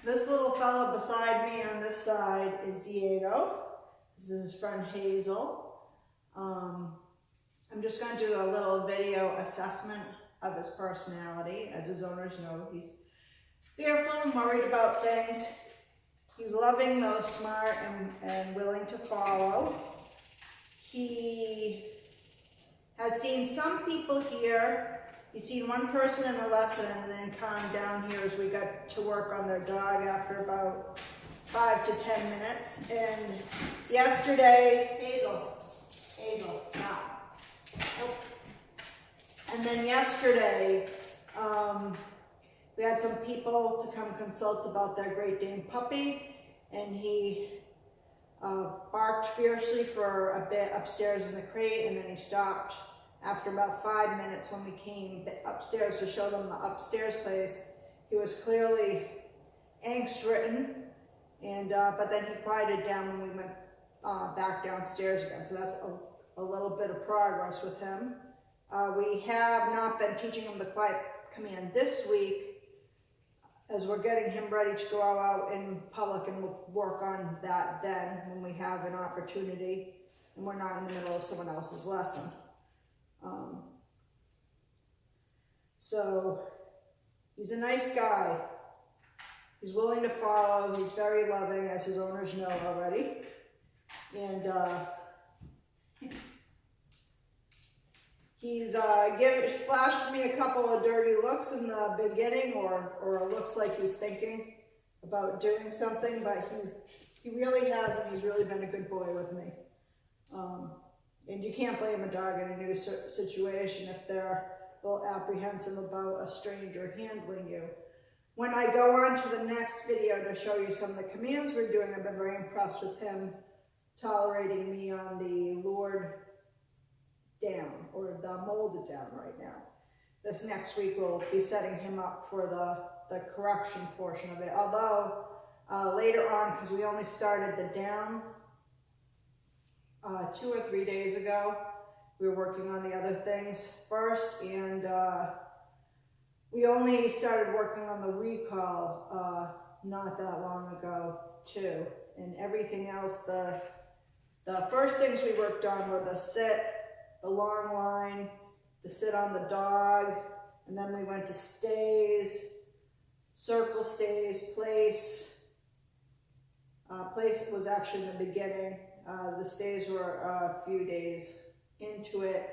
This little fella beside me on this side is Diego. This is his friend Hazel. I'm just going to do a little video assessment of his personality. As his owners know, he's fearful and worried about things. He's loving though smart and willing to follow. He has seen some people here. He's seen one person in the lesson and then calmed down here as we got to work on their dog after about 5 to 10 minutes. And yesterday, Hazel, stop. Nope. And then yesterday, we had some people to come consult about their Great Dane puppy, and he barked fiercely for a bit upstairs in the crate, and then he stopped after about 5 minutes when we came upstairs to show them the upstairs place. He was clearly angst-ridden, and but then he quieted down when we went back downstairs again. So that's a little bit of progress with him. We have not been teaching him the quiet command this week, as we're getting him ready to go out in public, and we'll work on that then when we have an opportunity and we're not in the middle of someone else's lesson. So he's a nice guy. He's willing to follow. He's very loving, as his owners know already. And he's flashed me a couple of dirty looks in the beginning, or it looks like he's thinking about doing something, but he really hasn't. He's really been a good boy with me. And you can't blame a dog in a new situation if they're a little apprehensive about a stranger handling you. When I go on to the next video to show you some of the commands we're doing, I've been very impressed with him tolerating me on the lured down, or the molded down right now. This next week we'll be setting him up for the correction portion of it. Although later on, because we only started the down 2 or 3 days ago, we were working on the other things first, and we only started working on the recall not that long ago too. And everything else, the first things we worked on were the sit, the long line, the sit on the dog, and then we went to stays, circle stays, place. Place was actually in the beginning. The stays were a few days into it.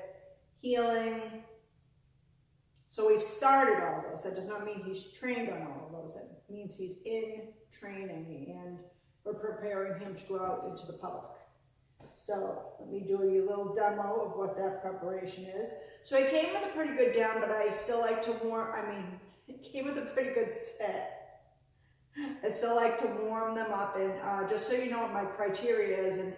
Healing. So we've started all those. That does not mean he's trained on all of those. That means he's in training, and we're preparing him to go out into the public. So let me do a little demo of what that preparation is. So he came with a pretty good down, but I still like to it came with a pretty good set. I still like to warm them up, and just so you know what my criteria is, in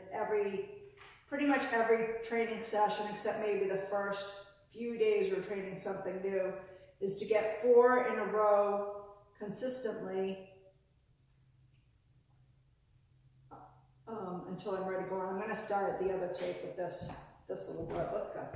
pretty much every training session, except maybe the first few days we're training something new, is to get 4 in a row consistently until I'm ready to go on. I'm going to start the other tape with this little bird. Let's go.